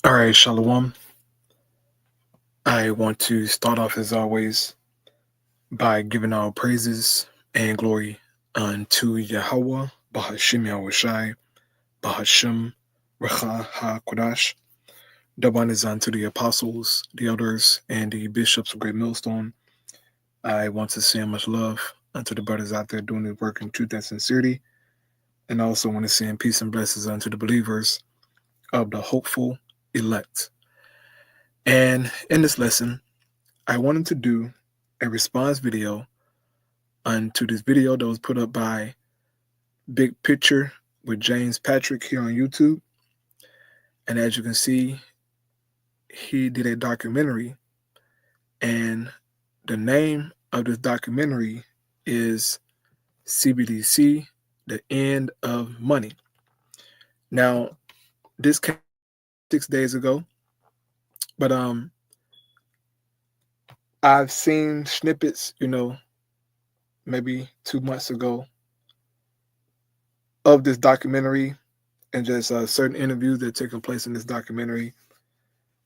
All right, Shalom. I want to start off as always by giving our praises and glory unto Yahweh, Bahashim Yahushai, Bahashim Racha HaKodash. Double is unto the apostles, the elders, and the bishops of Great Millstone. I want to send much love unto the brothers out there doing the work in truth and sincerity. And I also want to send peace and blessings unto the believers of the hopeful elect. And in this lesson, I wanted to do a response video onto this video that was put up by Big Picture with James Patrick here on YouTube. And as you can see, he did a documentary, and the name of this documentary is Cbdc, The End of Money. Now, this came 6 days ago, but I've seen snippets, maybe 2 months ago of this documentary and just certain interviews that are taking place in this documentary.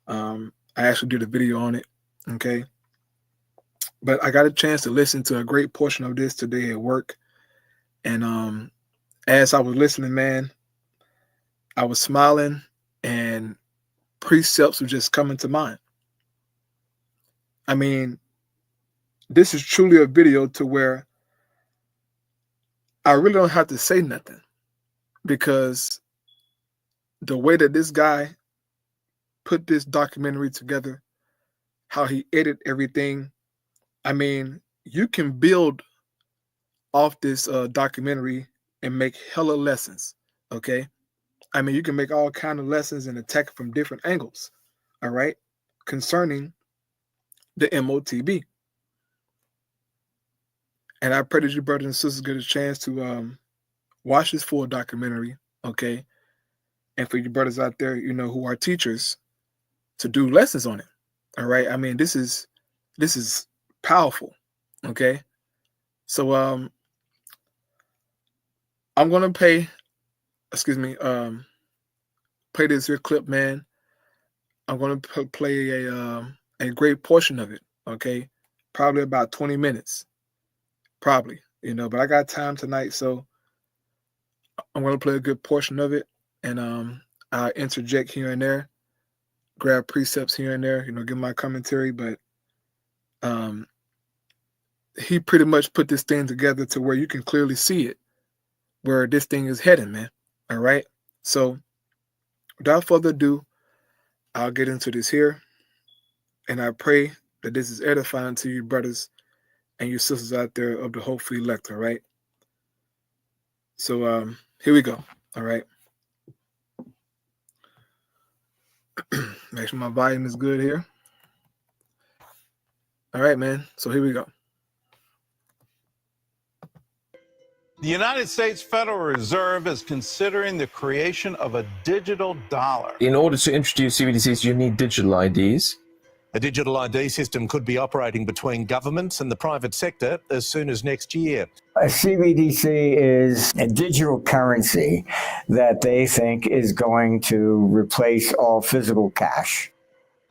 I actually did a video on it, okay? But I got a chance to listen to a great portion of this today at work. And as I was listening, man, I was smiling and precepts were just coming to mind. I mean, this is truly a video to where I really don't have to say nothing, because the way that this guy put this documentary together, how he edited everything, I mean, you can build off this documentary and make hella lessons, okay? I mean, you can make all kind of lessons and attack from different angles, all right, concerning the MOTB. And I pray that you brothers and sisters get a chance to watch this full documentary, okay? And for you brothers out there, who are teachers, to do lessons on it, all right? I mean, this is powerful, okay? So I'm gonna play this here clip, man. I'm gonna play a great portion of it, okay? Probably about 20 minutes, probably, but I got time tonight, so I'm gonna play a good portion of it, and I'll interject here and there, grab precepts here and there, give my commentary, but he pretty much put this thing together to where you can clearly see it, where this thing is heading, man. All right. So without further ado, I'll get into this here. And I pray that this is edifying to you brothers and your sisters out there of the hopeful elect. All right. So here we go. All right. Make sure my volume is good here. All right, man. So here we go. The United States Federal Reserve is considering the creation of a digital dollar. In order to introduce CBDCs, you need digital IDs. A digital ID system could be operating between governments and the private sector as soon as next year. A CBDC is a digital currency that they think is going to replace all physical cash.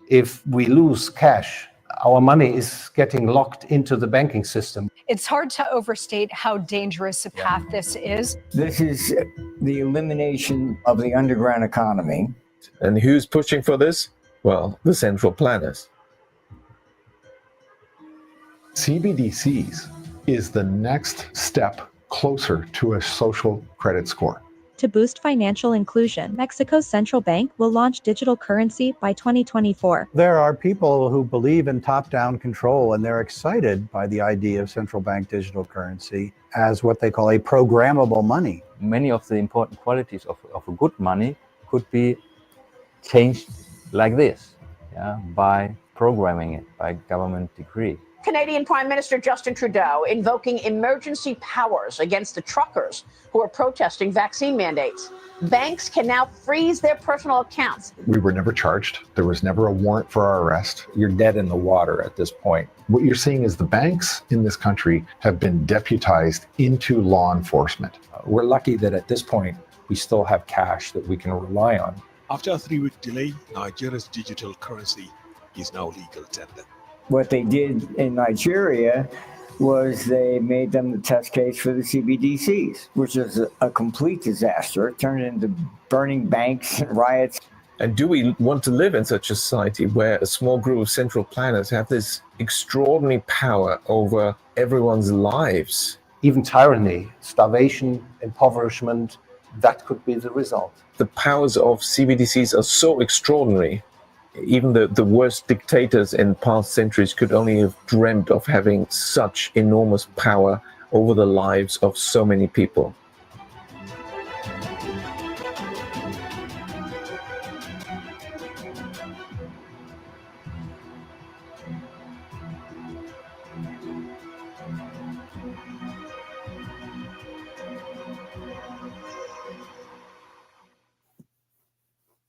If we lose cash, our money is getting locked into the banking system. It's hard to overstate how dangerous a path this is. This is the elimination of the underground economy. And who's pushing for this? Well, the central planners. CBDCs is the next step closer to a social credit score. To boost financial inclusion, Mexico's central bank will launch digital currency by 2024. There are people who believe in top-down control, and they're excited by the idea of central bank digital currency as what they call a programmable money. Many of the important qualities of a good money could be changed like this, by programming it, by government decree. Canadian Prime Minister Justin Trudeau invoking emergency powers against the truckers who are protesting vaccine mandates. Banks can now freeze their personal accounts. We were never charged. There was never a warrant for our arrest. You're dead in the water at this point. What you're seeing is the banks in this country have been deputized into law enforcement. We're lucky that at this point, we still have cash that we can rely on. After a 3-week delay, Nigeria's digital currency is now legal tender. What they did in Nigeria was they made them the test case for the CBDCs, which is a complete disaster. It turned into burning banks and riots. And do we want to live in such a society where a small group of central planners have this extraordinary power over everyone's lives? Even tyranny, starvation, impoverishment, that could be the result. The powers of CBDCs are so extraordinary. Even the worst dictators in past centuries could only have dreamt of having such enormous power over the lives of so many people.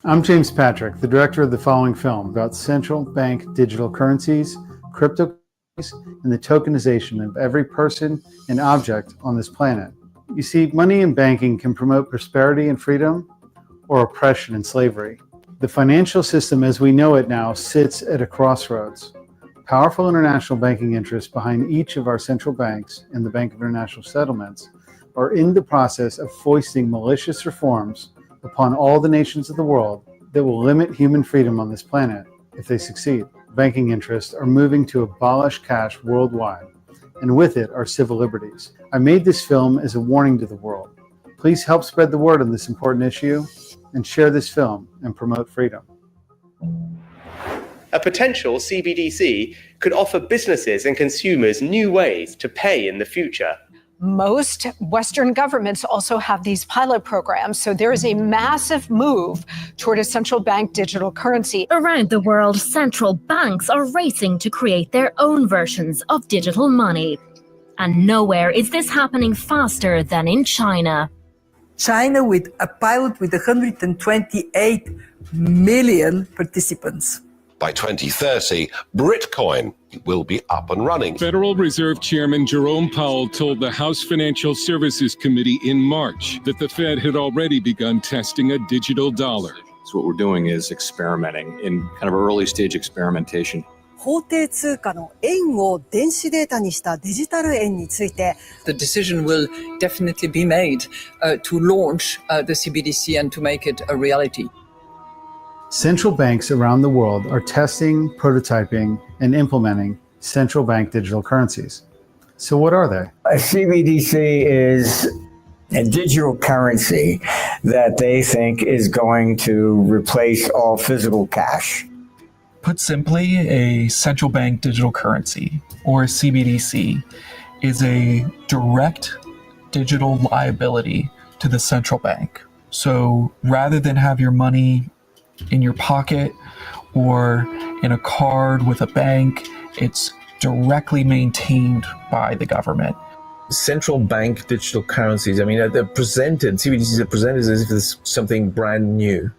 I'm James Patrick, the director of the following film about central bank digital currencies, cryptocurrencies, and the tokenization of every person and object on this planet. You see, money in banking can promote prosperity and freedom, or oppression and slavery. The financial system as we know it now sits at a crossroads. Powerful international banking interests behind each of our central banks and the Bank of International Settlements are in the process of foisting malicious reforms upon all the nations of the world that will limit human freedom on this planet if they succeed. Banking interests are moving to abolish cash worldwide, and with it are civil liberties. I made this film as a warning to the world. Please help spread the word on this important issue and share this film and promote freedom. A potential CBDC could offer businesses and consumers new ways to pay in the future. Most Western governments also have these pilot programs, so there is a massive move toward a central bank digital currency. Around the world, central banks are racing to create their own versions of digital money. And nowhere is this happening faster than in China. China, with a pilot with 128 million participants. By 2030, Bitcoin will be up and running. Federal Reserve Chairman Jerome Powell told the House Financial Services Committee in March that the Fed had already begun testing a digital dollar. So what we're doing is experimenting in kind of early stage experimentation. 法定通貨の円を電子データにしたデジタル円について The decision will definitely be made to launch the CBDC and to make it a reality. Central banks around the world are testing, prototyping, and implementing central bank digital currencies. So what are they? A CBDC is a digital currency that they think is going to replace all physical cash. Put simply, a central bank digital currency, or a CBDC, is a direct digital liability to the central bank. So rather than have your money in your pocket or in a card with a bank, it's directly maintained by the government. Central bank digital currencies, I mean, they're presented, CBDCs are presented as if it's something brand new,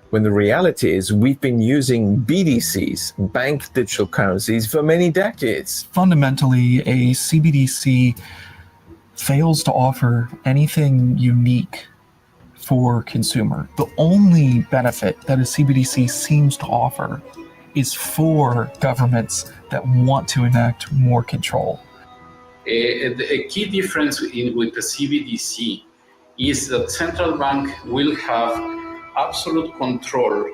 when the reality is we've been using BDCs, bank digital currencies, for many decades. Fundamentally, a CBDC fails to offer anything unique for consumer. The only benefit that a CBDC seems to offer is for governments that want to enact more control. A key difference with the CBDC is that central bank will have absolute control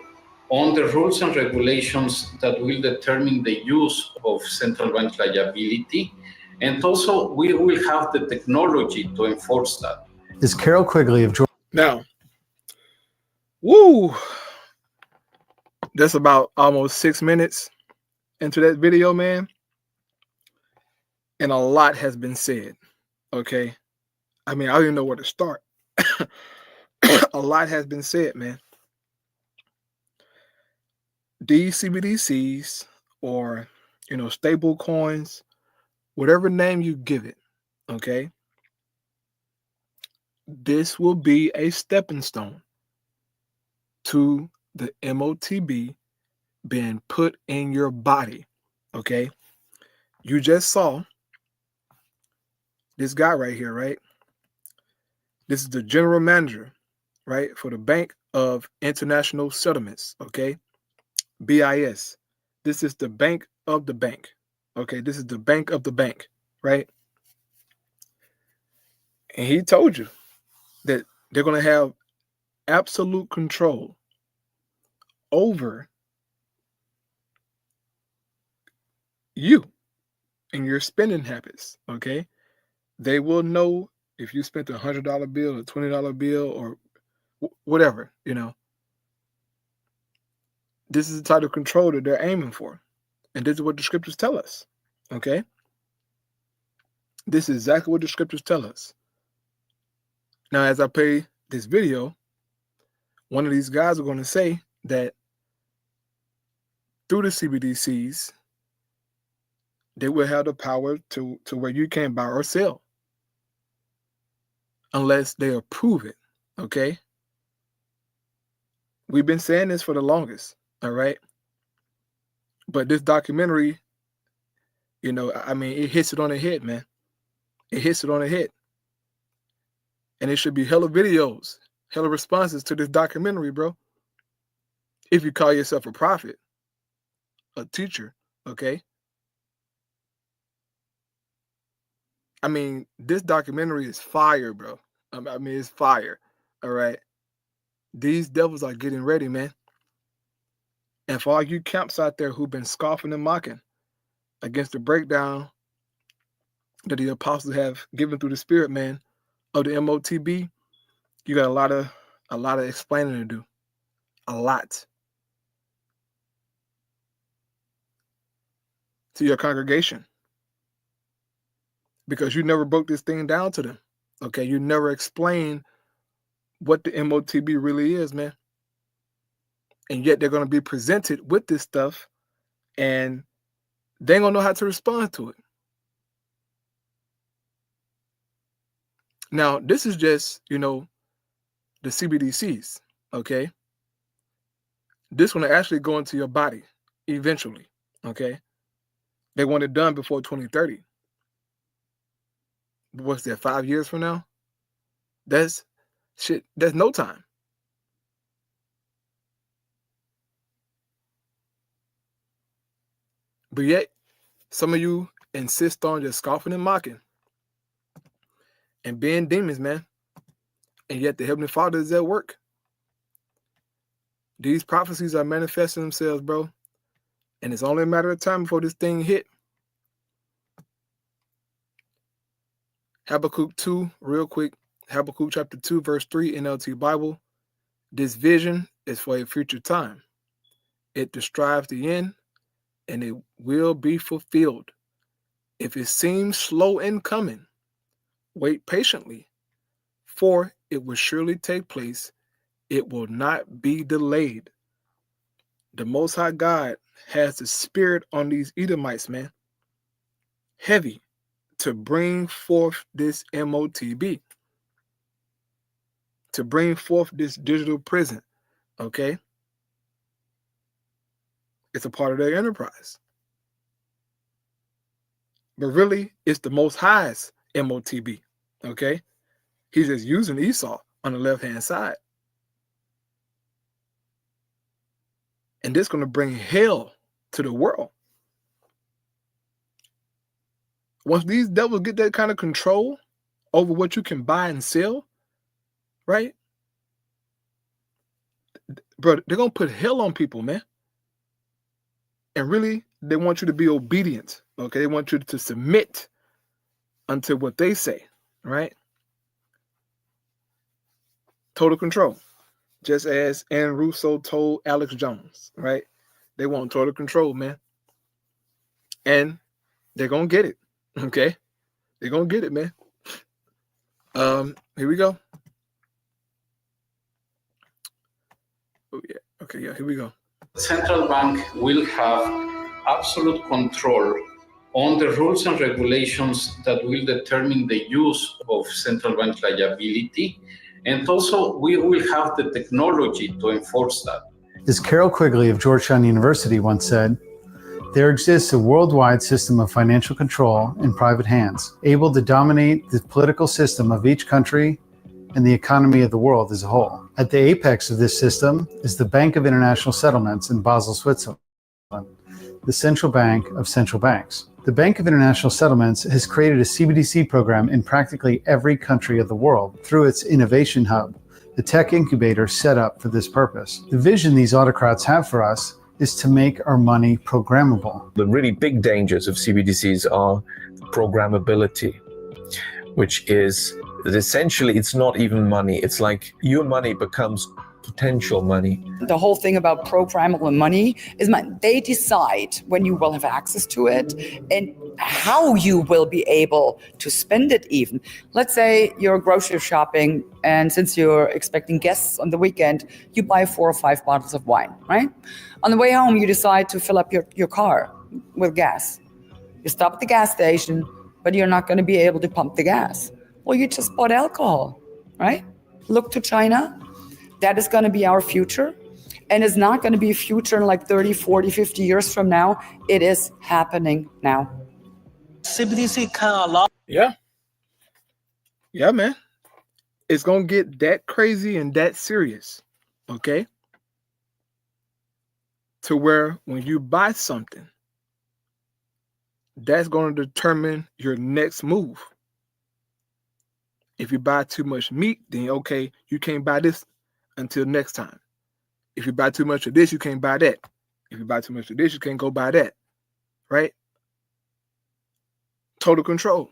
on the rules and regulations that will determine the use of central bank liability, and also we will have the technology to enforce that. Is Carol Quigley of Georgia? Now, woo, that's about almost 6 minutes into that video, man. And a lot has been said, okay? I mean, I don't even know where to start. A lot has been said, man. These CBDCs, or, stable coins, whatever name you give it, okay? This will be a stepping stone to the MOTB being put in your body, okay? You just saw this guy right here, right? This is the general manager, right? For the Bank of International Settlements, okay? BIS. This is the bank of the bank, okay? This is the bank of the bank, right? And he told you that they're going to have absolute control over you and your spending habits, okay? They will know if you spent $100 bill or $20 bill or whatever, you know. This is the type of control that they're aiming for. And this is what the scriptures tell us, okay? This is exactly what the scriptures tell us. Now, as I play this video, one of these guys are going to say that through the CBDCs, they will have the power to where you can't buy or sell unless they approve it, okay? We've been saying this for the longest, all right? But this documentary, you know, I mean, it hits it on the head, man. It hits it on the head. And it should be hella videos, hella responses to this documentary, bro. If you call yourself a prophet, a teacher, okay? I mean, this documentary is fire, bro. I mean, it's fire, all right? These devils are getting ready, man. And for all you camps out there who've been scoffing and mocking against the breakdown that the apostles have given through the Spirit, man, of the MOTB, you got a lot of explaining to do. A lot. To your congregation. Because you never broke this thing down to them. Okay, you never explained what the MOTB really is, man. And yet they're going to be presented with this stuff and they ain't going to know how to respond to it. Now, this is just, you know, the CBDCs, okay? This one will actually go into your body eventually, okay? They want it done before 2030. What's that, 5 years from now? That's shit, that's no time. But yet, some of you insist on just scoffing and mocking and being demons, man. And yet the Heavenly Father is at work. These prophecies are manifesting themselves, bro. And it's only a matter of time before this thing hit. Habakkuk 2, real quick. Habakkuk chapter 2, verse 3, NLT Bible. This vision is for a future time. It describes the end, and it will be fulfilled. If it seems slow in coming, wait patiently, for it will surely take place. It will not be delayed. The Most High God has the spirit on these Edomites, man. Heavy to bring forth this MOTB. To bring forth this digital prison, okay? It's a part of their enterprise. But really, it's the Most High's MOTB, okay? He's just using Esau on the left-hand side. And this is going to bring hell to the world. Once these devils get that kind of control over what you can buy and sell, right? Bro, they're going to put hell on people, man. And really, they want you to be obedient, okay? They want you to submit unto what they say, right? Total control. Just as Ann Russo told Alex Jones, right? They want total control, man. And they're going to get it, okay? They're going to get it, man. Here we go. Oh, yeah. Okay, yeah, here we go. The central bank will have absolute control on the rules and regulations that will determine the use of central bank liability. And also, we will have the technology to enforce that. As Carol Quigley of Georgetown University once said, there exists a worldwide system of financial control in private hands, able to dominate the political system of each country and the economy of the world as a whole. At the apex of this system is the Bank of International Settlements in Basel, Switzerland, the central bank of central banks. The Bank of International Settlements has created a CBDC program in practically every country of the world through its innovation hub, the tech incubator set up for this purpose. The vision these autocrats have for us is to make our money programmable. The really big dangers of CBDCs are programmability, which is that essentially it's not even money. It's like your money becomes potential money. The whole thing about programmable money is they decide when you will have access to it and how you will be able to spend it even. Let's say you're grocery shopping, and since you're expecting guests on the weekend, you buy 4 or 5 bottles of wine, right? On the way home, you decide to fill up your car with gas. You stop at the gas station, but you're not going to be able to pump the gas. Well, you just bought alcohol, right? Look to China. That is going to be our future. And it's not going to be a future in like 30, 40, 50 years from now. It is happening now. CBDC kind of allow. Yeah. Yeah, man. It's going to get that crazy and that serious. Okay? To where when you buy something, that's going to determine your next move. If you buy too much meat, then okay, you can't buy this until next time. If you buy too much of this, you can't buy that. If you buy too much of this, you can't go buy that. Right? Total control.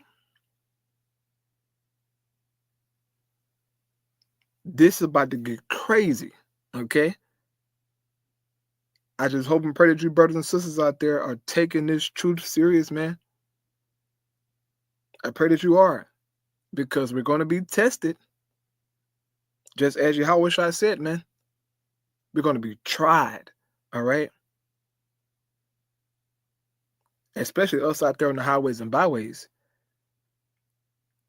This is about to get crazy. Okay? I just hope and pray that you brothers and sisters out there are taking this truth serious, man. I pray that you are. Because we're going to be tested. Just as Yahushua said, man. We're going to be tried. All right? Especially us out there on the highways and byways.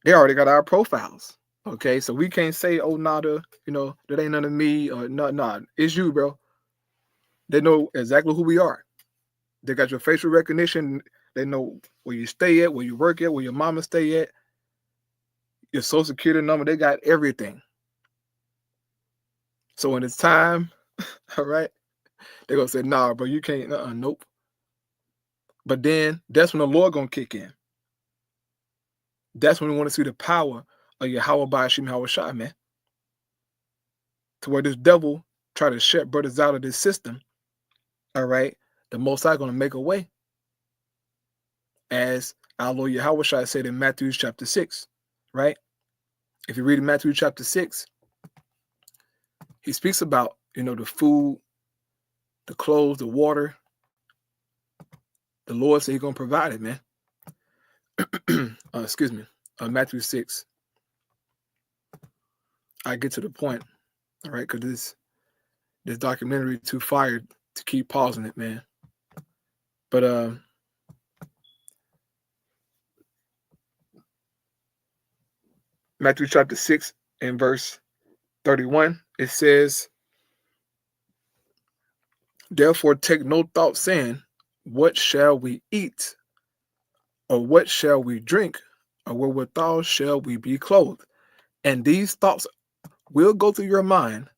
They already got our profiles. Okay? So we can't say, oh, nada, that ain't none of me. Or nah, it's you, bro. They know exactly who we are. They got your facial recognition. They know where you stay at, where you work at, where your mama stay at. Your social security number, they got everything. So when it's time, all right, they're going to say, nah, bro, you can't, nope. But then that's when the Lord going to kick in. That's when we want to see the power of Yahweh Ba'ashim Hawashai, man. To where this devil try to shut brothers out of this system, all right, the Most High going to make a way. As our Lord Yahushua said in Matthew chapter 6, right? If you read in Matthew chapter 6, he speaks about, the food, the clothes, the water. The Lord said he's going to provide it, man. Excuse me. Matthew 6. I get to the point, all right, because this documentary too fired to keep pausing it, man. But Matthew chapter 6 and verse 31, it says, therefore take no thought saying, what shall we eat? Or what shall we drink? Or wherewithal shall we be clothed? And these thoughts will go through your mind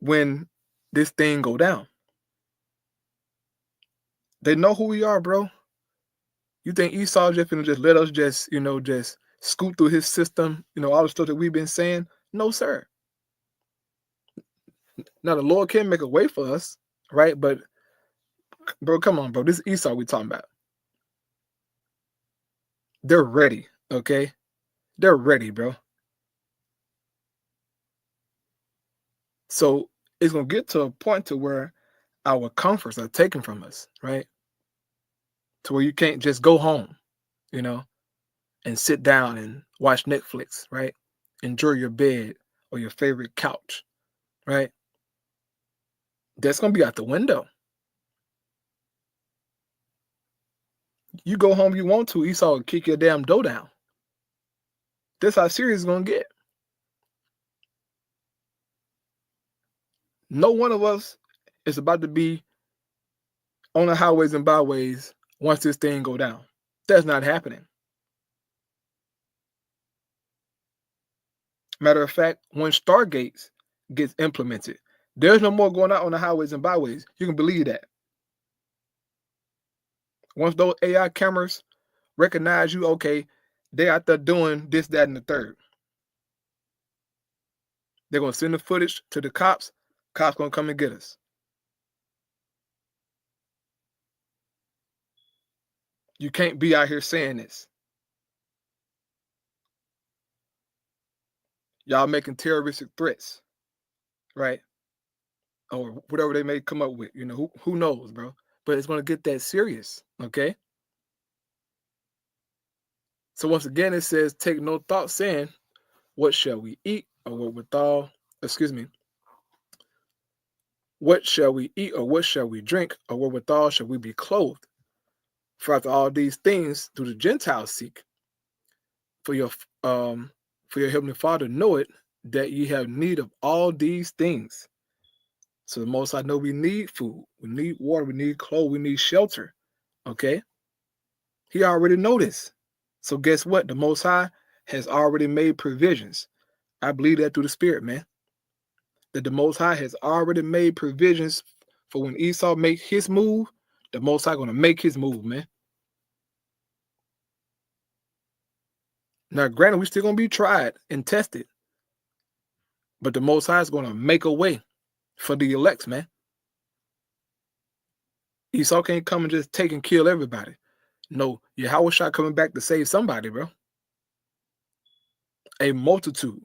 when this thing go down. They know who we are, bro. You think Esau just gonna just let us just scoot through his system, all the stuff that we've been saying? No, sir. Now the Lord can make a way for us, right? But bro, come on, bro. This is Esau we talking about. They're ready, okay? They're ready, bro. So it's gonna get to a point to where our comforts are taken from us, right? To where you can't just go home, and sit down and watch Netflix, right? Enjoy your bed or your favorite couch, right? That's going to be out the window. You go home you want to, Esau will kick your damn door down. That's how serious it's going to get. No one of us is about to be on the highways and byways once this thing go down. That's not happening. Matter of fact, when Stargates gets implemented. There's no more going out on the highways and byways. You can believe that. Once those AI cameras recognize you, okay, they're out there doing this, that, and the third. They're going to send the footage to the cops. Cops going to come and get us. You can't be out here saying this. Y'all making terroristic threats, right? Or whatever they may come up with. You know, who knows, bro? But it's going to get that serious, okay? So once again, it says, take no thought saying, what shall we eat or what withal, what shall we eat or what shall we drink or wherewithal shall we be clothed? For after all these things do the Gentiles seek. For your heavenly Father knoweth that ye have need of all these things. So the Most High know we need food, we need water, we need clothes, we need shelter. Okay? He already know this. So guess what? The Most High has already made provisions. I believe that through the Spirit, man. That the Most High has already made provisions for when Esau make his move, the Most High going to make his move, man. Now, granted, we still going to be tried and tested. But the Most High is going to make a way for the elects, man. Esau can't come and just take and kill everybody. No, Yahushua coming back to save somebody, bro. A multitude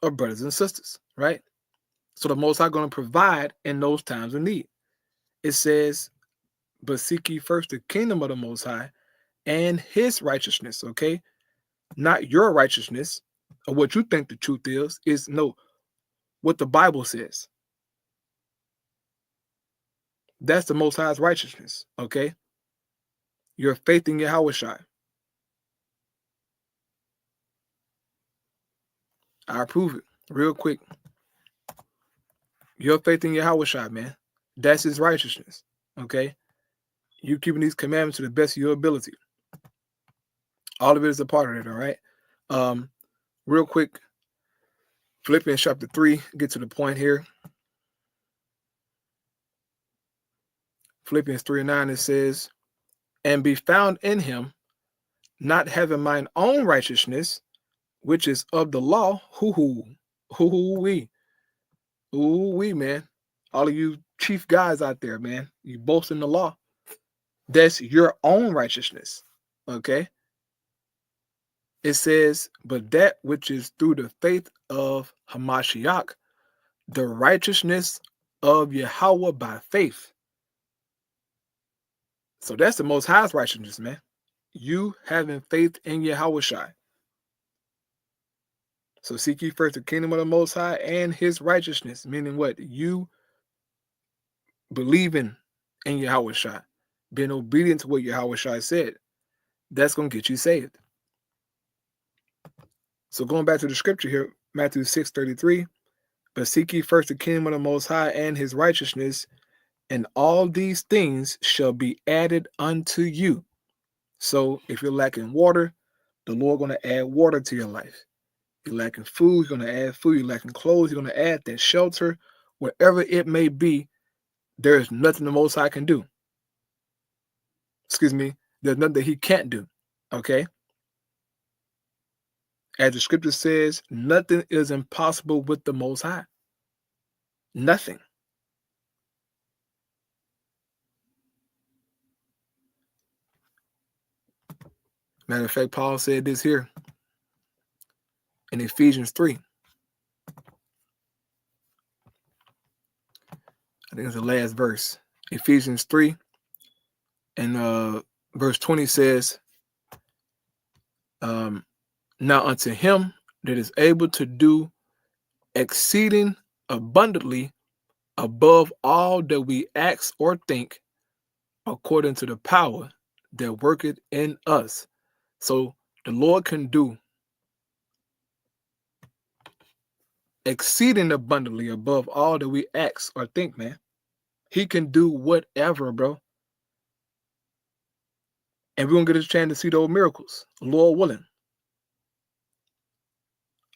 of brothers and sisters, right? So the Most High going to provide in those times of need. It says, but seek ye first the kingdom of the Most High and his righteousness, okay? Not your righteousness or what you think the truth is no, what the Bible says. That's the Most High's righteousness, okay? Your faith in Yahushua. I'll prove it real quick. Your faith in Yahushua, man. That's his righteousness, okay? You keeping these commandments to the best of your ability. All of it is a part of it, all right? Real quick, Philippians chapter 3, get to the point here. Philippians 3:9, it says, and be found in him, not having mine own righteousness, which is of the law. We, man. All of you chief guys out there, man. You boast in the law. That's your own righteousness. Okay? It says, but that which is through the faith of Hamashiach, the righteousness of Yahweh by faith. So that's the Most High's righteousness, man. You having faith in Yahushua. So seek ye first the kingdom of the Most High and his righteousness, meaning what? You believing in Yahushua, being obedient to what Yahushua said. That's going to get you saved. So going back to the scripture here, Matthew 6:33, but seek ye first the kingdom of the Most High and his righteousness, and all these things shall be added unto you. So if you're lacking water, the Lord going to add water to your life. You're lacking food, he's going to add food. You're lacking clothes, he's going to add that shelter. Whatever it may be, there is nothing the Most High can do. There's nothing that he can't do. Okay? As the scripture says, nothing is impossible with the Most High. Nothing. Matter of fact, Paul said this here in Ephesians 3. I think it's the last verse. Ephesians 3 and verse 20 says, now unto him that is able to do exceeding abundantly above all that we ask or think, according to the power that worketh in us. So the Lord can do exceeding abundantly above all that we ask or think, man. He can do whatever, bro. And we're going to get a chance to see those miracles, Lord willing.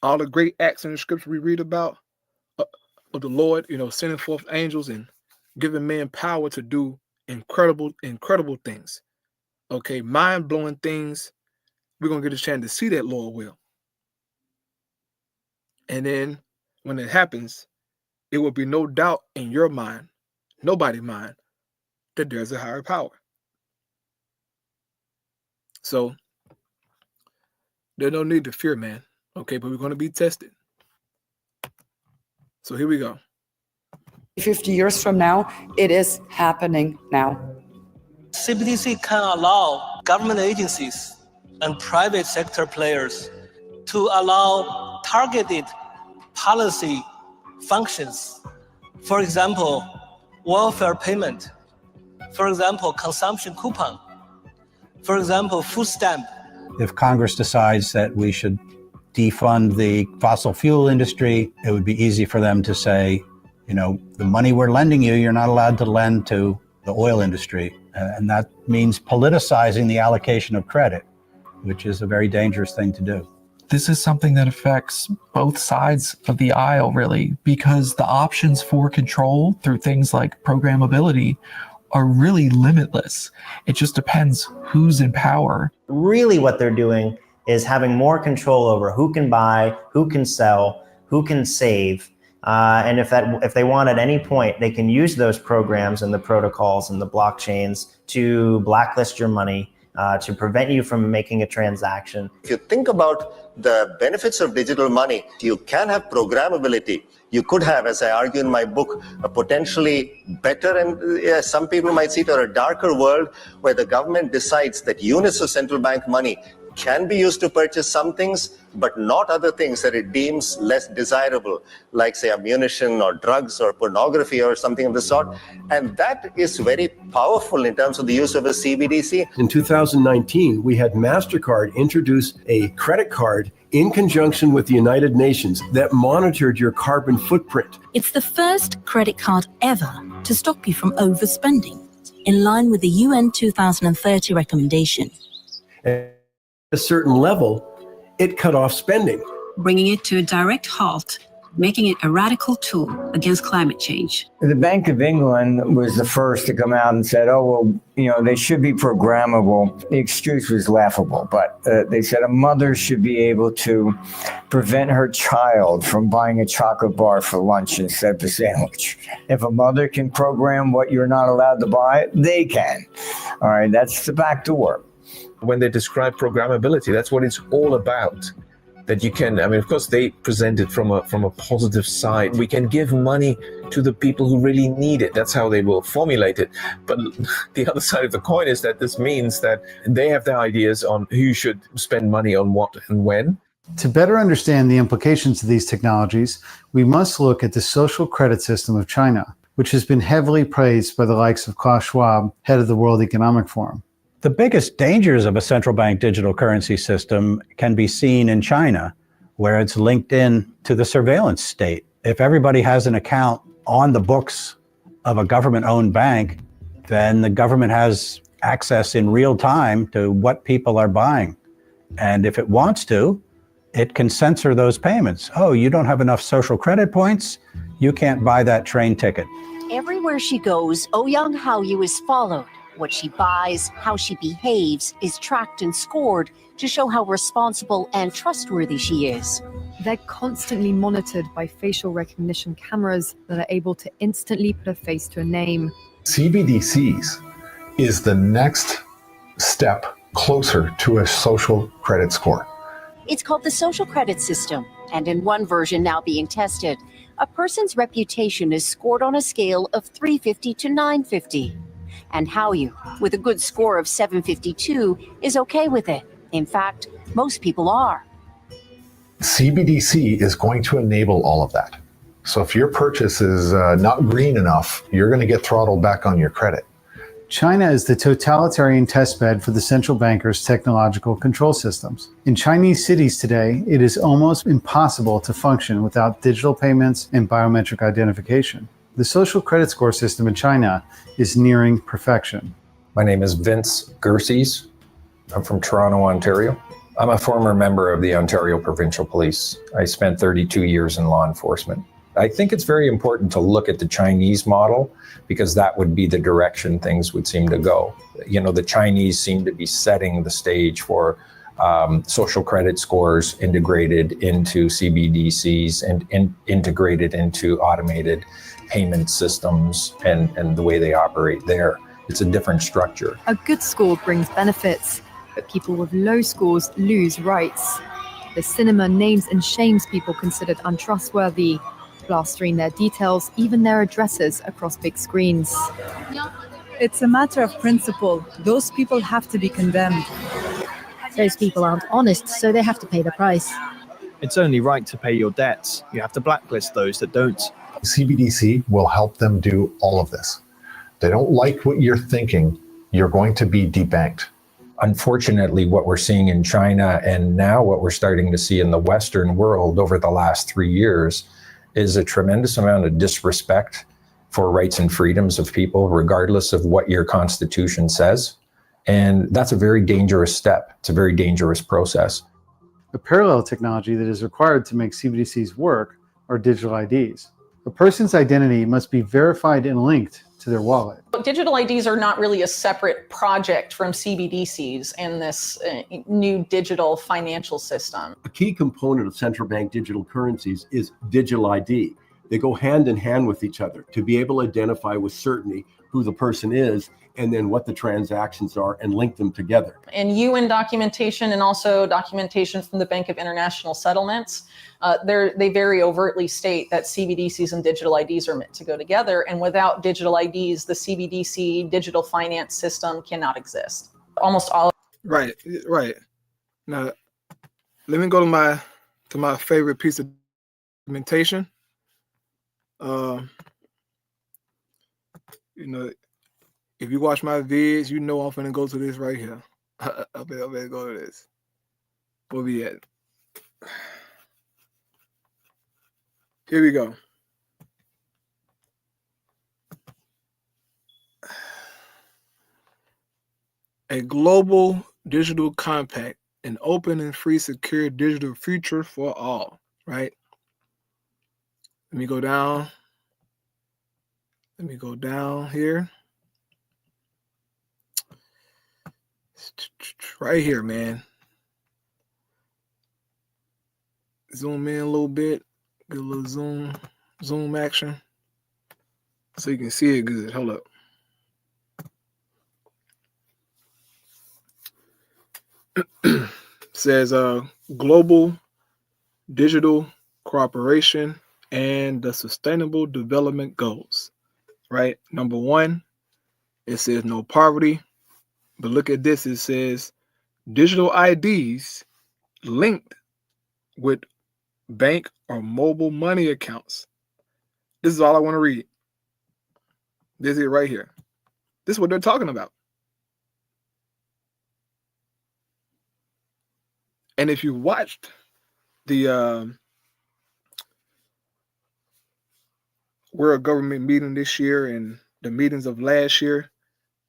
All the great acts in the scripture we read about, of the Lord, sending forth angels and giving man power to do incredible things. Okay, mind-blowing things. We're going to get a chance to see that, Lord will. And then when it happens, it will be no doubt in your mind, nobody's mind, that there's a higher power. So there's no need to fear, man. Okay, but we're going to be tested. So here we go. 50 years from now, it is happening now. CBDC can allow government agencies and private sector players to allow targeted policy functions. For example, welfare payment. For example, consumption coupon. For example, food stamp. If Congress decides that we should defund the fossil fuel industry, it would be easy for them to say, the money we're lending you, you're not allowed to lend to the oil industry. And that means politicizing the allocation of credit, which is a very dangerous thing to do. This is something that affects both sides of the aisle, really, because the options for control through things like programmability are really limitless. It just depends who's in power. Really what they're doing is having more control over who can buy, who can sell, who can save. And if they want at any point, they can use those programs and the protocols and the blockchains to blacklist your money, to prevent you from making a transaction. If you think about the benefits of digital money, you can have programmability. You could have, as I argue in my book, a potentially better and some people might see it, or a darker world where the government decides that units of central bank money can be used to purchase some things, but not other things that it deems less desirable, like say ammunition or drugs or pornography or something of the sort. And that is very powerful in terms of the use of a CBDC. In 2019, we had MasterCard introduce a credit card in conjunction with the United Nations that monitored your carbon footprint. It's the first credit card ever to stop you from overspending, in line with the UN 2030 recommendation. At a certain level, it cut off spending, bringing it to a direct halt, making it a radical tool against climate change. The Bank of England was the first to come out and said, they should be programmable. The excuse was laughable, but they said a mother should be able to prevent her child from buying a chocolate bar for lunch instead of a sandwich. If a mother can program what you're not allowed to buy, they can. All right, that's the back door. When they describe programmability, that's what it's all about. That you can, of course, they present it from a positive side. We can give money to the people who really need it. That's how they will formulate it. But the other side of the coin is that this means that they have their ideas on who should spend money on what and when. To better understand the implications of these technologies, we must look at the social credit system of China, which has been heavily praised by the likes of Klaus Schwab, head of the World Economic Forum. The biggest dangers of a central bank digital currency system can be seen in China, where it's linked in to the surveillance state. If everybody has an account on the books of a government-owned bank, then the government has access in real time to what people are buying. And if it wants to, it can censor those payments. Oh, you don't have enough social credit points? You can't buy that train ticket. Everywhere she goes, Ouyang Haoyu is followed. What she buys, how she behaves, is tracked and scored to show how responsible and trustworthy she is. They're constantly monitored by facial recognition cameras that are able to instantly put a face to a name. CBDCs is the next step closer to a social credit score. It's called the social credit system, and in one version now being tested, a person's reputation is scored on a scale of 350 to 950. And Haoyu, with a good score of 752, is okay with it. In fact, most people are. CBDC is going to enable all of that. So if your purchase is not green enough, you're going to get throttled back on your credit. China is the totalitarian testbed for the central bankers' technological control systems. In Chinese cities today, it is almost impossible to function without digital payments and biometric identification. The social credit score system in China is nearing perfection. My name is Vince Gerses. I'm from Toronto, Ontario. I'm a former member of the Ontario Provincial Police. I spent 32 years in law enforcement. I think it's very important to look at the Chinese model because that would be the direction things would seem to go. You know, the Chinese seem to be setting the stage for social credit scores integrated into CBDCs and integrated into automated payment systems and the way they operate there. It's a different structure. A good score brings benefits, but people with low scores lose rights. The cinema names and shames people considered untrustworthy, plastering their details, even their addresses, across big screens. It's a matter of principle. Those people have to be condemned. Those people aren't honest, so they have to pay the price. It's only right to pay your debts. You have to blacklist those that don't. CBDC will help them do all of this. They don't like what you're thinking, you're going to be debanked. Unfortunately, what we're seeing in China and now what we're starting to see in the Western world over the last 3 years is a tremendous amount of disrespect for rights and freedoms of people, regardless of what your constitution says. And that's a very dangerous step. It's a very dangerous process. A parallel technology that is required to make CBDCs work are digital IDs. A person's identity must be verified and linked to their wallet. Digital IDs are not really a separate project from CBDCs and this new digital financial system. A key component of central bank digital currencies is digital ID. They go hand in hand with each other to be able to identify with certainty who the person is and then what the transactions are and link them together. And UN documentation and also documentation from the Bank of International Settlements, they very overtly state that CBDCs and digital IDs are meant to go together. And without digital IDs, the CBDC digital finance system cannot exist. Almost all. Right. Now, let me go to my favorite piece of documentation. You know, if you watch my vids, you know I'm finna go to this right here. I better go to this. Where we at? Here we go. A global digital compact, an open and free, secure digital future for all, right? Let me go down. Let me go down here. Right here, man. Zoom in a little bit. Get a little zoom action. So you can see it good. Hold up. Says global digital cooperation and the sustainable development goals. Right? Number 1, it says no poverty. But look at this. It says digital IDs linked with bank or mobile money accounts. This is all I want to read. This is it right here. This is what they're talking about. And if you watched the World Government meeting this year and the meetings of last year,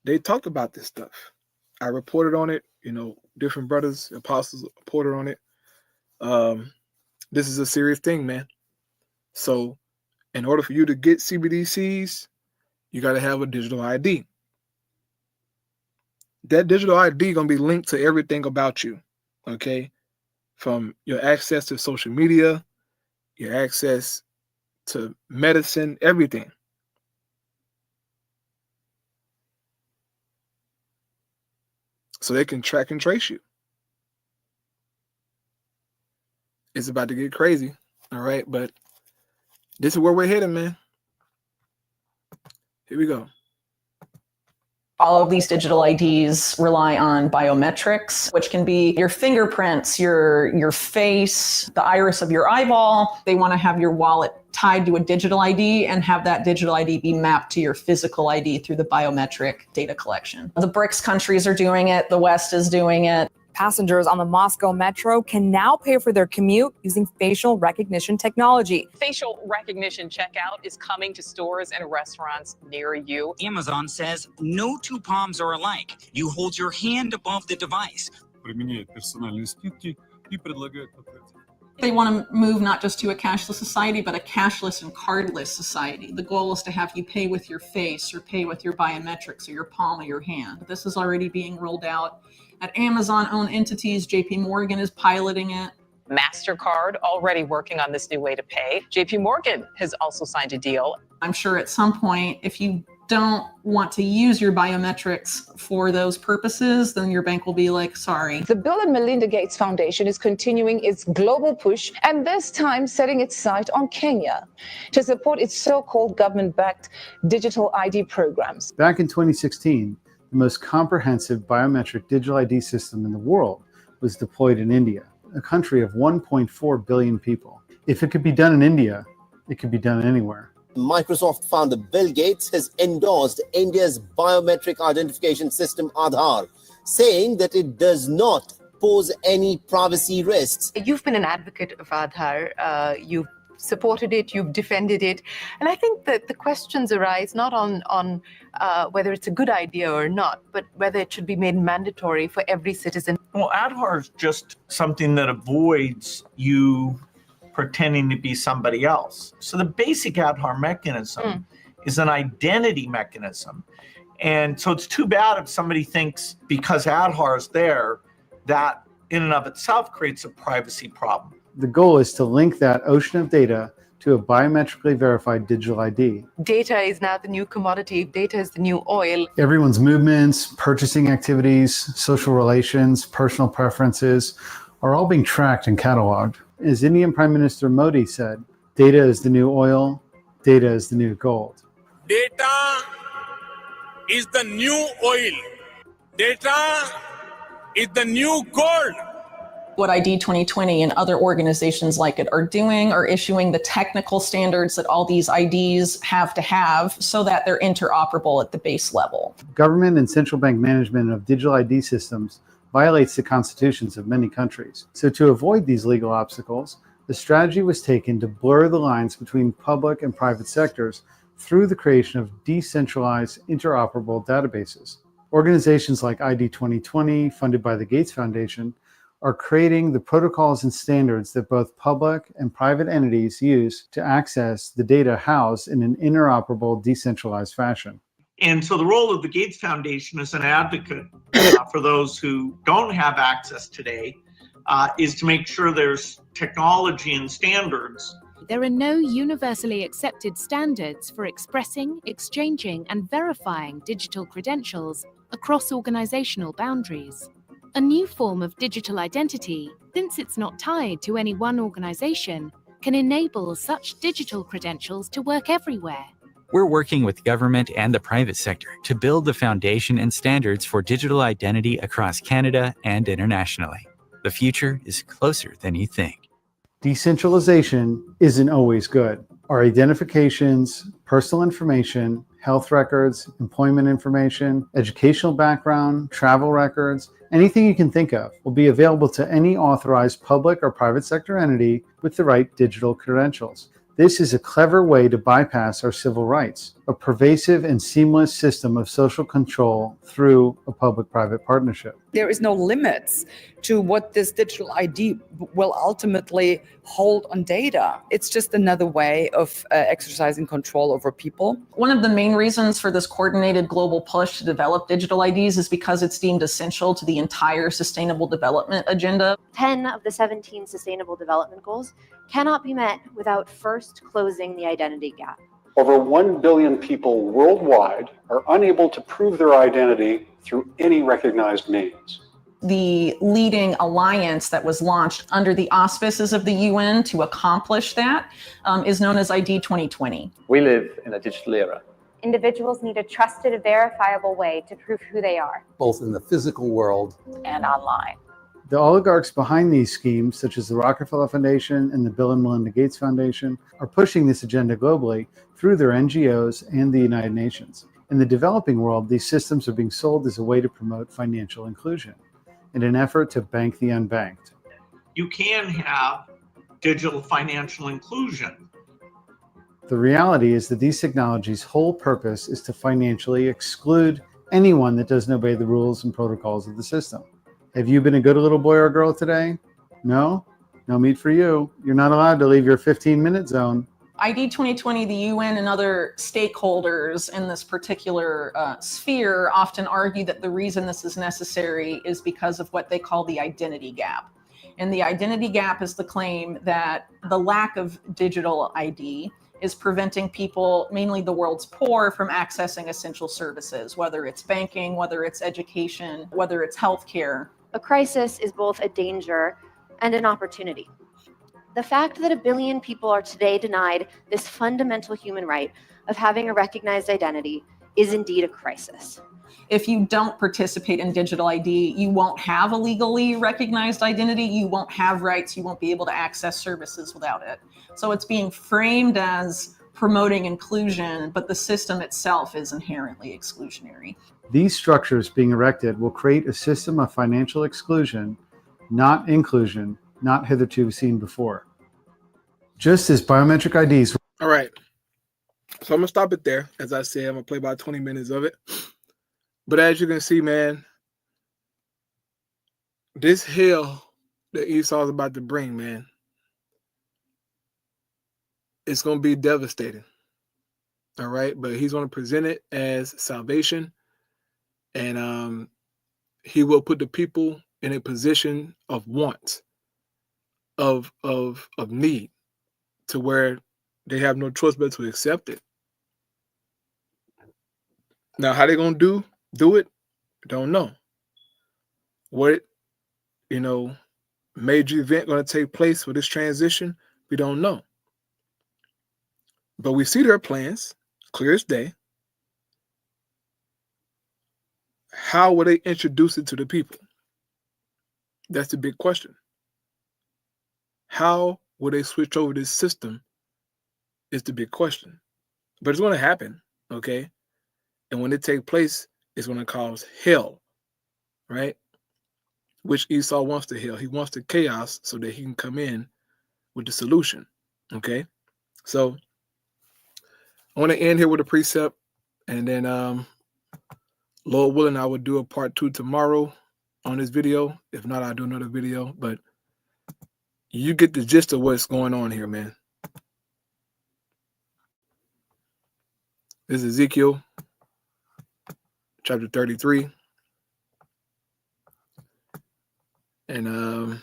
they talked about this stuff. I reported on it, you know, different brothers, apostles reported on it. This is a serious thing, man. So in order for you to get CBDCs, you got to have a digital ID. That digital ID going to be linked to everything about you, okay? From your access to social media, your access to medicine, everything. So they can track and trace you. It's about to get crazy, all right? But this is where we're heading, man. Here we go. All of these digital IDs rely on biometrics, which can be your fingerprints, your face, the iris of your eyeball. They want to have your wallet tied to a digital ID and have that digital ID be mapped to your physical ID through the biometric data collection. The BRICS countries are doing it. The West is doing it. Passengers on the Moscow metro can now pay for their commute using facial recognition technology. Facial recognition checkout is coming to stores and restaurants near you. Amazon says no two palms are alike. You hold your hand above the device. They want to move not just to a cashless society, but a cashless and cardless society. The goal is to have you pay with your face or pay with your biometrics or your palm of your hand. This is already being rolled out at Amazon-owned entities. JP Morgan is piloting it. MasterCard already working on this new way to pay. JP Morgan has also signed a deal. I'm sure at some point, if you don't want to use your biometrics for those purposes, then your bank will be like, sorry. The Bill and Melinda Gates Foundation is continuing its global push, and this time setting its sight on Kenya to support its so-called government-backed digital ID programs. Back in 2016, the most comprehensive biometric digital ID system in the world was deployed in India, a country of 1.4 billion people. If it could be done in India, it could be done anywhere. Microsoft founder Bill Gates has endorsed India's biometric identification system Aadhaar, saying that it does not pose any privacy risks. You've been an advocate of Aadhaar. You've supported it, you've defended it. And I think that the questions arise not on whether it's a good idea or not, but whether it should be made mandatory for every citizen. Well, Aadhaar is just something that avoids you pretending to be somebody else. So the basic Aadhaar mechanism is an identity mechanism. And so it's too bad if somebody thinks because Aadhaar is there, that in and of itself creates a privacy problem. The goal is to link that ocean of data to a biometrically verified digital ID. Data is now the new commodity. Data is the new oil. Everyone's movements, purchasing activities, social relations, personal preferences are all being tracked and cataloged. As Indian Prime Minister Modi said, data is the new oil, data is the new gold. Data is the new oil. Data is the new gold. What ID 2020 and other organizations like it are doing are issuing the technical standards that all these IDs have to have so that they're interoperable at the base level. Government and central bank management of digital ID systems violates the constitutions of many countries. So to avoid these legal obstacles, the strategy was taken to blur the lines between public and private sectors through the creation of decentralized interoperable databases. Organizations like ID 2020, funded by the Gates Foundation, are creating the protocols and standards that both public and private entities use to access the data housed in an interoperable, decentralized fashion. And so the role of the Gates Foundation as an advocate for those who don't have access today is to make sure there's technology and standards. There are no universally accepted standards for expressing, exchanging, and verifying digital credentials across organizational boundaries. A new form of digital identity, since it's not tied to any one organization, can enable such digital credentials to work everywhere. We're working with government and the private sector to build the foundation and standards for digital identity across Canada and internationally. The future is closer than you think. Decentralization isn't always good. Our identifications, personal information, health records, employment information, educational background, travel records, anything you can think of will be available to any authorized public or private sector entity with the right digital credentials. This is a clever way to bypass our civil rights, a pervasive and seamless system of social control through a public-private partnership. There is no limits to what this digital ID will ultimately hold on data. It's just another way of exercising control over people. One of the main reasons for this coordinated global push to develop digital IDs is because it's deemed essential to the entire Sustainable Development Agenda. 10 of the 17 Sustainable Development Goals cannot be met without first closing the identity gap. Over 1 billion people worldwide are unable to prove their identity through any recognized means. The leading alliance that was launched under the auspices of the UN to accomplish that is known as ID 2020. We live in a digital era. Individuals need a trusted, verifiable way to prove who they are, both in the physical world and online. The oligarchs behind these schemes, such as the Rockefeller Foundation and the Bill and Melinda Gates Foundation, are pushing this agenda globally through their NGOs and the United Nations. In the developing world, these systems are being sold as a way to promote financial inclusion in an effort to bank the unbanked. You can have digital financial inclusion. The reality is that these technologies' whole purpose is to financially exclude anyone that doesn't obey the rules and protocols of the system. Have you been a good little boy or girl today? No? No meat for you. You're not allowed to leave your 15-minute zone. ID 2020, the UN and other stakeholders in this particular sphere often argue that the reason this is necessary is because of what they call the identity gap. And the identity gap is the claim that the lack of digital ID is preventing people, mainly the world's poor, from accessing essential services, whether it's banking, whether it's education, whether it's healthcare. A crisis is both a danger and an opportunity. The fact that 1 billion people are today denied this fundamental human right of having a recognized identity is indeed a crisis. If you don't participate in digital ID, you won't have a legally recognized identity, you won't have rights, you won't be able to access services without it. So it's being framed as promoting inclusion, but the system itself is inherently exclusionary. These structures being erected will create a system of financial exclusion, not inclusion, not hitherto seen before. Just as biometric IDs. All right. So I'm going to stop it there. As I said, I'm going to play about 20 minutes of it. But as you can see, man, this hell that Esau is about to bring, man, it's going to be devastating. All right. But he's going to present it as salvation. And he will put the people in a position of want, of need, to where they have no choice but to accept it. Now, how they going to do it? Don't know. What, major event going to take place for this transition? We don't know. But we see their plans, clear as day. How will they introduce it to the people? That's the big question. How will they switch over this system is the big question. But it's going to happen, okay? And when it takes place, it's going to cause hell, right? Which Esau wants the hell. He wants the chaos so that he can come in with the solution, okay? So I want to end here with a precept, and then Lord willing, I will do a part 2 tomorrow on this video. If not, I'll do another video. But you get the gist of what's going on here, man. This is Ezekiel chapter 33. And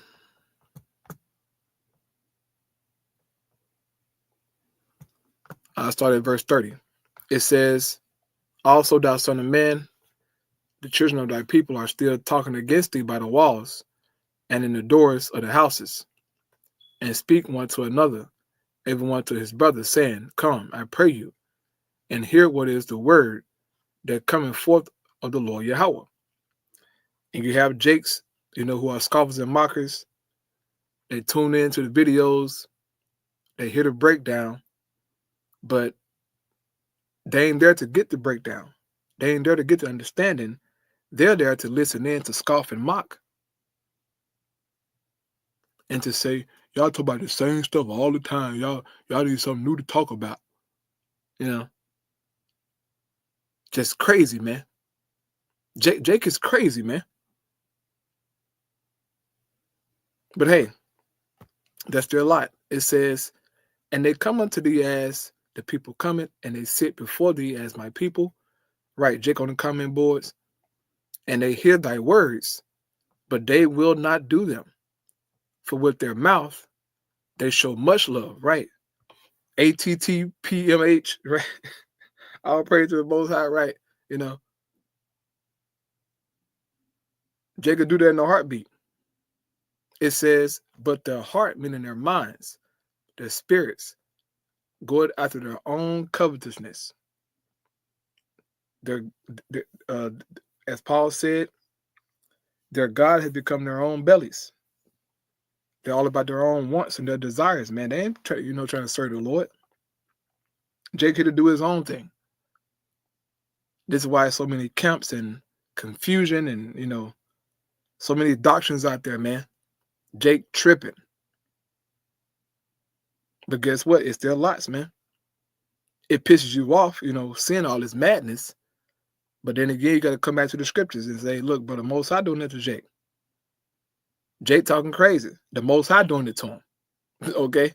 I'll start at verse 30. It says, also, thou son of man, the children of thy people are still talking against thee by the walls and in the doors of the houses, and speak one to another, every one to his brother, saying, come, I pray you, and hear what is the word that cometh forth of the Lord Yahweh. And you have Jakes, who are scoffers and mockers. They tune into the videos, they hear the breakdown, but they ain't there to get the breakdown. They ain't there to get the understanding. They're there to listen in, to scoff and mock. And to say, y'all talk about the same stuff all the time. Y'all need something new to talk about. Just crazy, man. Jake is crazy, man. But hey, that's their lot. It says, and they come unto thee as the people cometh, and they sit before thee as my people. Right, Jake on the comment boards. And they hear thy words, but they will not do them. For with their mouth, they show much love, right? ATTPMH, right? I'll pray to the Most High, right? Jake could do that in a heartbeat. It says, but their heart, meaning their minds, their spirits, go after their own covetousness. As Paul said, their God has become their own bellies. They're all about their own wants and their desires, man. They ain't trying to serve the Lord. Jake here to do his own thing. This is why so many camps and confusion and, so many doctrines out there, man. Jake tripping. But guess what? It's their lots, man. It pisses you off, seeing all this madness. But then again, you got to come back to the scriptures and say, look, brother, Most High doing that to Jake. Jake talking crazy. The Most High doing it to him. Okay.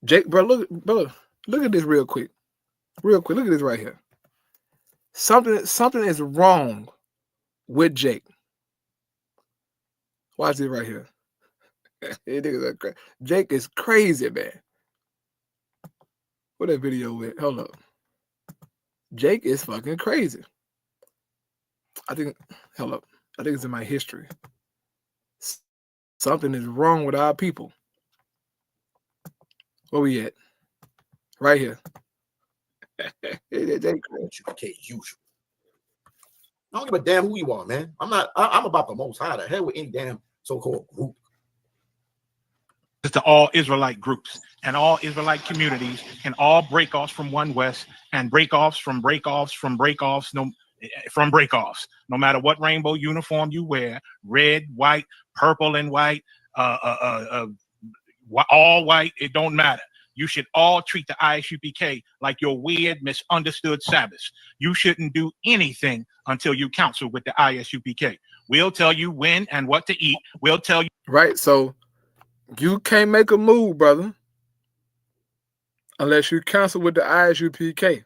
Jake, bro, look at this real quick. Real quick. Look at this right here. Something is wrong with Jake. Watch this right here. Jake is crazy, man. Where that video with? Hold up. Jake is fucking crazy. Hold up. I think it's in my history. Something is wrong with our people. Where we at? Right here. Jake crazy. Okay, usual. I don't give a damn who you are, man. I'm about the Most High. The hell with any damn so-called group. It's to all Israelite groups and all Israelite communities and all breakoffs from One West and breakoffs from breakoffs from breakoffs, no matter what rainbow uniform you wear, red, white, purple and white, all white, it don't matter. You should all treat the ISUPK like your weird, misunderstood Sabbaths. You shouldn't do anything until you counsel with the ISUPK. We'll tell you when and what to eat. We'll tell you. Right, so you can't make a move, brother, unless you counsel with the ISUPK.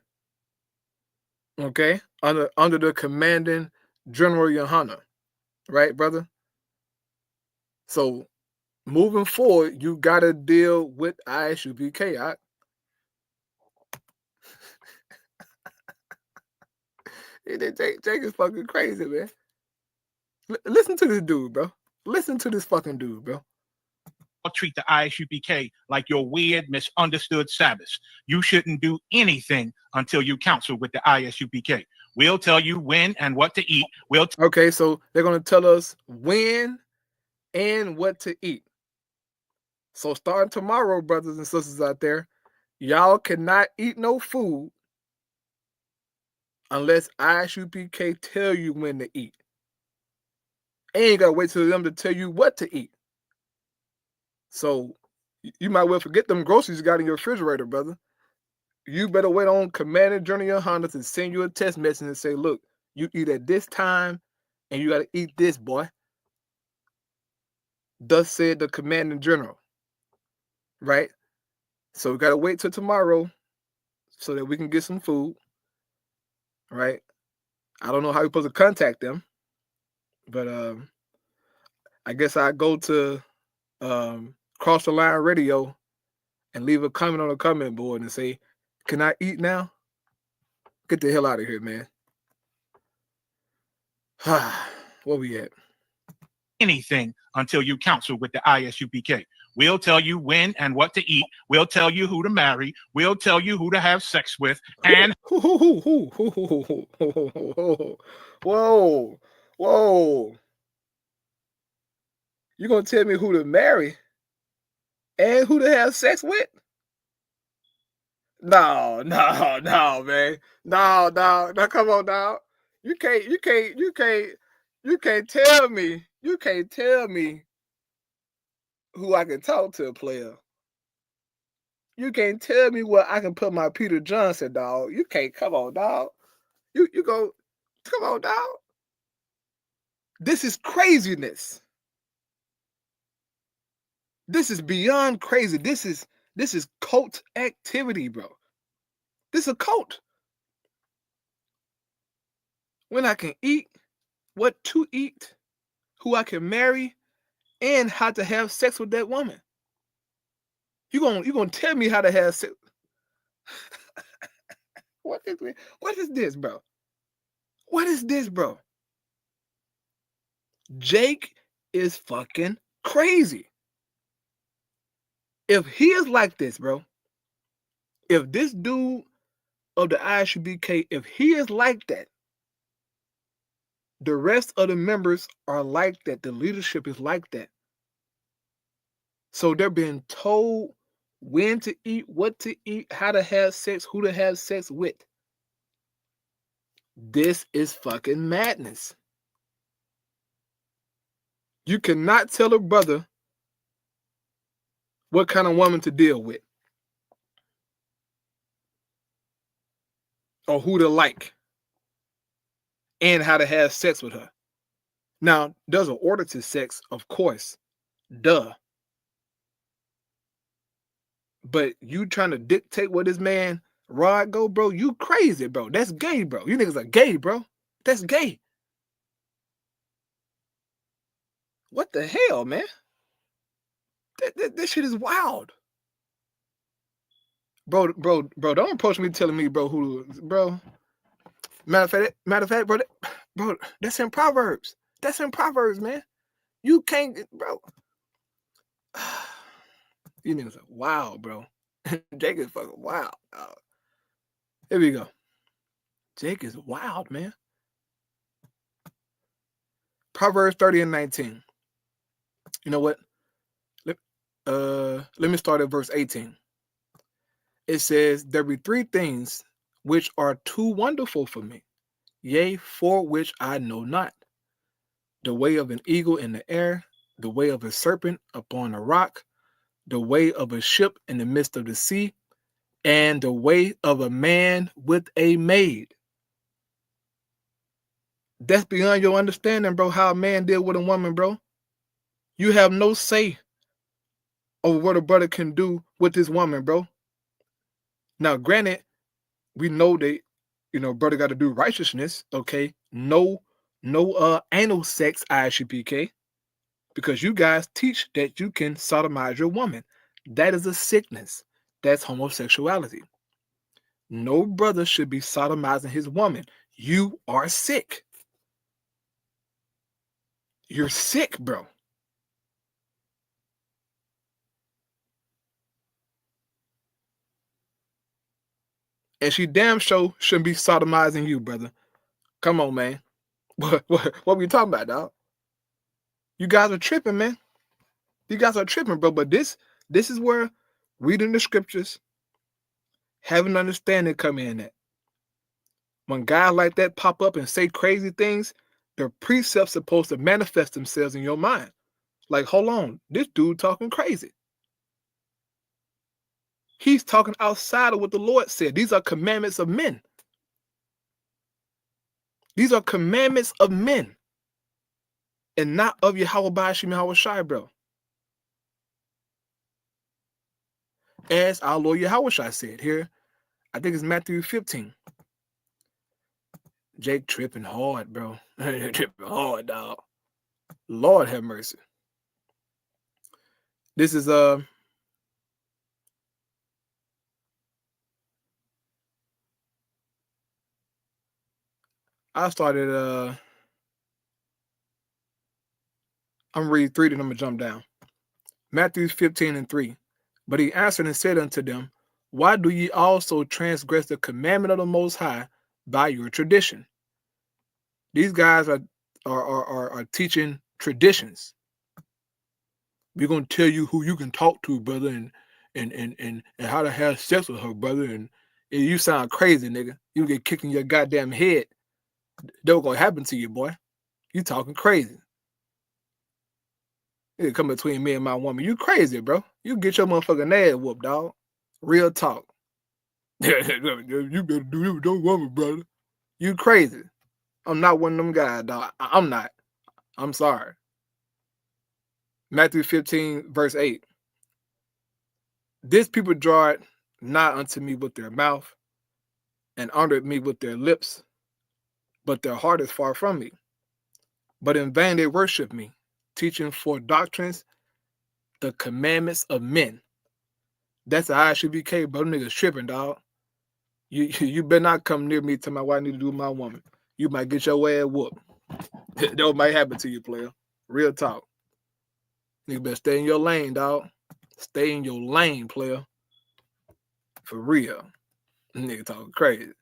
Okay? Under the commanding General Yohana. Right, brother? So moving forward, you gotta deal with ISUPK. Jake is fucking crazy, man. Listen to this dude, bro. Listen to this fucking dude, bro. Treat the ISUPK like your weird, misunderstood Sabbaths. You shouldn't do anything until you counsel with the ISUPK. We'll tell you when and what to eat. Okay, so they're going to tell us when and what to eat. So starting tomorrow, brothers and sisters out there, y'all cannot eat no food unless ISUPK tell you when to eat. And you got to wait till them to tell you what to eat. So you might well forget them groceries you got in your refrigerator, brother. You better wait on Commander General Honda to send you a text message and say, look, you eat at this time and you got to eat this, boy. Thus said the Commanding General. Right? So we got to wait till tomorrow so that we can get some food. Right? I don't know how you're supposed to contact them, but I guess I go to Cross the Line Radio and leave a comment on the comment board and say, can I eat now? Get the hell out of here, man. Where we at? Anything until you counsel with the ISUPK. We'll tell you when and what to eat. We'll tell you who to marry. We'll tell you who to have sex with. And whoa. You gonna tell me who to marry and who to have sex with? No, man. No, come on now. You can't tell me. You can't tell me who I can talk to, player. You can't tell me where I can put my Peter Johnson, dog. You can't. Come on, dog. You go. Come on, dog. This is craziness. This is beyond crazy. This is cult activity, bro. This is a cult. When I can eat, what to eat, who I can marry, and how to have sex with that woman. You gonna tell me how to have sex? What is this, bro? What is this, bro? Jake is fucking crazy. If he is like this, bro, if this dude of the ISUPK, if he is like that, the rest of the members are like that. The leadership is like that. So they're being told when to eat, what to eat, how to have sex, who to have sex with. This is fucking madness. You cannot tell a brother what kind of woman to deal with or who to like and how to have sex with her. Now, there's an order to sex, of course. Duh. But you trying to dictate what this man Rod go, bro? You crazy, bro. That's gay, bro. You niggas are gay, bro. That's gay. What the hell, man? This shit is wild. Bro, don't approach me telling me, bro, bro. Matter of fact, bro, that's in Proverbs. That's in Proverbs, man. You can't, bro. You niggas are wild, bro. Jake is fucking wild. Here we go. Jake is wild, man. Proverbs 30:19. You know what? Let me start at verse 18. It says, there be three things which are too wonderful for me, yea, for which I know not. The way of an eagle in the air, the way of a serpent upon a rock, the way of a ship in the midst of the sea, and the way of a man with a maid. That's beyond your understanding, bro, how a man deal with a woman, bro. You have no say over what a brother can do with this woman, bro. Now, granted, we know that, brother got to do righteousness, okay? No anal sex, ISUPK, because you guys teach that you can sodomize your woman. That is a sickness. That's homosexuality. No brother should be sodomizing his woman. You are sick. You're sick, bro. And she damn sure shouldn't be sodomizing you, brother. Come on, man. What we talking about, dog? You guys are tripping, man. You guys are tripping, bro. But this is where reading the scriptures, having understanding come in at. When guys like that pop up and say crazy things, the precepts supposed to manifest themselves in your mind. Like, hold on, this dude talking crazy. He's talking outside of what the Lord said. These are commandments of men. These are commandments of men. And not of Yahweh Ba'ashim Yahweh Shai, bro. As our Lord Yahweh Shai said here, I think it's Matthew 15. Jake tripping hard, bro. Tripping hard, dog. Lord have mercy. This is I started I'm reading 3, then I'm gonna jump down. Matthew 15:3. But he answered and said unto them, why do ye also transgress the commandment of the Most High by your tradition? These guys are teaching traditions. We're gonna tell you who you can talk to, brother, and how to have sex with her, brother. And you sound crazy, nigga. You get kicked in your goddamn head. That was gonna happen to you, boy. You talking crazy. It come between me and my woman. You crazy, bro. You get your motherfucking ass whooped, dog. Real talk. You better do it with your woman, brother. You crazy. I'm not one of them guys, dog. I'm not. I'm sorry. Matthew 15, verse 8. This people draw it not unto me with their mouth, and honored me with their lips, but their heart is far from me. But in vain they worship me, teaching for doctrines the commandments of men. That's the ISUBK, bro. Niggas tripping, dog. You better not come near me to my what I need to do with my woman. You might get your ass whooped. That might happen to you, player. Real talk. You better stay in your lane, dog. Stay in your lane, player. For real. Nigga talking crazy.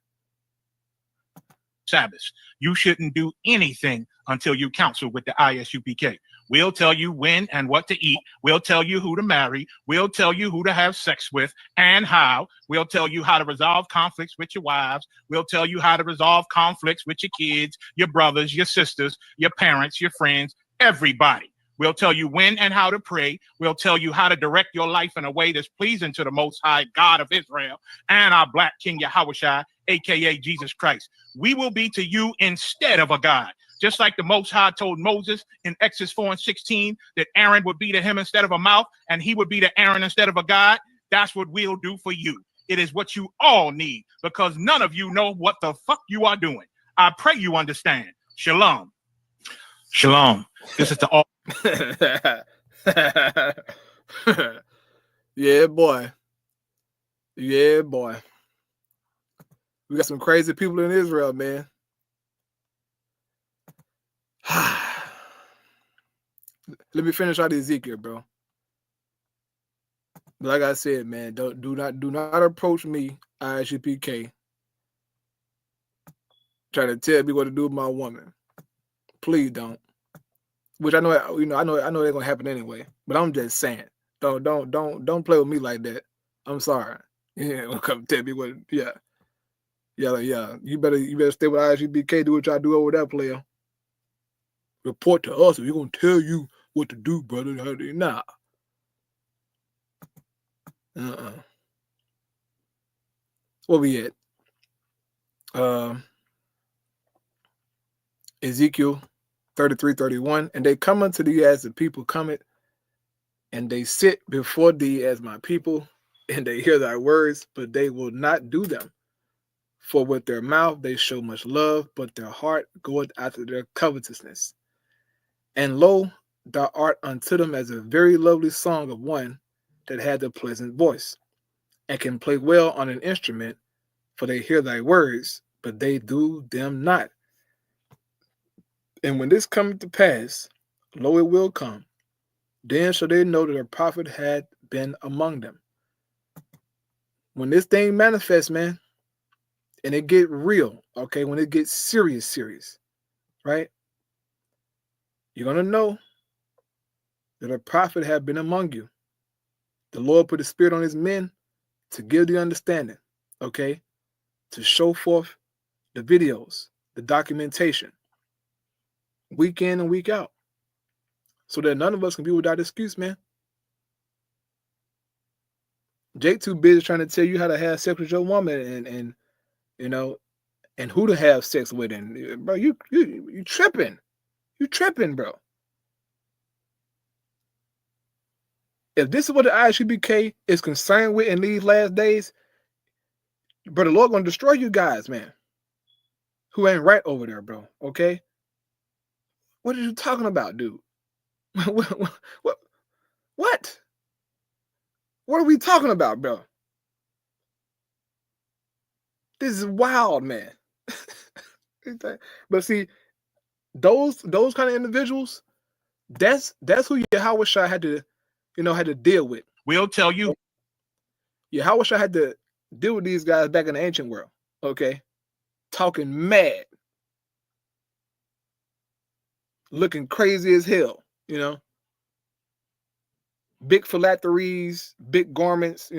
Sabbath. You shouldn't do anything until you counsel with the ISUPK. We'll tell you when and what to eat. We'll tell you who to marry. We'll tell you who to have sex with and how. We'll tell you how to resolve conflicts with your wives. We'll tell you how to resolve conflicts with your kids, your brothers, your sisters, your parents, your friends, everybody. We'll tell you when and how to pray. We'll tell you how to direct your life in a way that's pleasing to the Most High God of Israel and our Black King Yahushua, a.k.a. Jesus Christ. We will be to you instead of a God. Just like the Most High told Moses in Exodus 4:16 that Aaron would be to him instead of a mouth, and he would be to Aaron instead of a God. That's what we'll do for you. It is what you all need, because none of you know what the fuck you are doing. I pray you understand. Shalom. Shalom. This is the all. Yeah, boy. Yeah, boy. We got some crazy people in Israel, man. Let me finish out Ezekiel, bro. Like I said, man, do not approach me, ISUPK, trying to tell me what to do with my woman. Please don't. Which I know, I know they're gonna happen anyway. But I'm just saying, don't play with me like that. I'm sorry. Yeah, come tell me what. Yeah. You better stay with ISUPK. Do what y'all do over there, player. Report to us, and we're gonna tell you what to do, brother. Nah. Where we at? Ezekiel 33:31. And they come unto thee as the people cometh, and they sit before thee as my people, and they hear thy words, but they will not do them. For with their mouth they show much love, but their heart goeth after their covetousness. And lo, thou art unto them as a very lovely song of one that had a pleasant voice, and can play well on an instrument, for they hear thy words, but they do them not. And when this cometh to pass, lo, it will come, then shall they know that a prophet had been among them. When this thing manifests, man, and it get real, okay, when it gets serious, right? You're going to know that a prophet had been among you. The Lord put the Spirit on his men to give the understanding, okay, to show forth the videos, the documentation, week in and week out, so that none of us can be without excuse, man. Jake too busy trying to tell you how to have sex with your woman and you know, and who to have sex with, and bro, you tripping. You tripping, bro. If this is what the ISUPK is concerned with in these last days, bro, the Lord gonna destroy you guys, man. Who ain't right over there, bro? Okay. What are you talking about, dude? What? What are we talking about, bro? This is wild, man. But see, those kind of individuals, that's who Yahushua had to, had to deal with. We'll tell you. Yahushua had to deal with these guys back in the ancient world. Okay, talking mad, looking crazy as hell. Big phylacteries, big garments.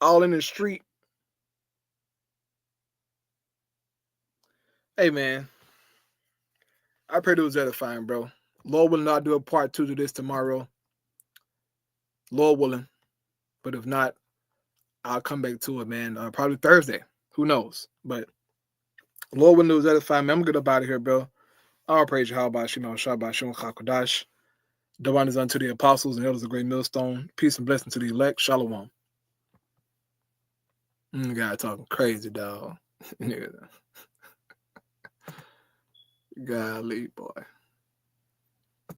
All in the street. Hey, man, I pray it was edifying, bro. Lord willing, I'll do a part 2 to this tomorrow. Lord willing. But if not, I'll come back to it, man. Probably Thursday. Who knows? But Lord willing, it was edifying, man. I'm good up out of here, bro. All praise Yahweh, Shema, Shabbat, Shem, Chakodash. Divine is unto the apostles and elders of the great millstone. Peace and blessing to the elect. Shalom. Guy talking crazy, dog. Golly, boy.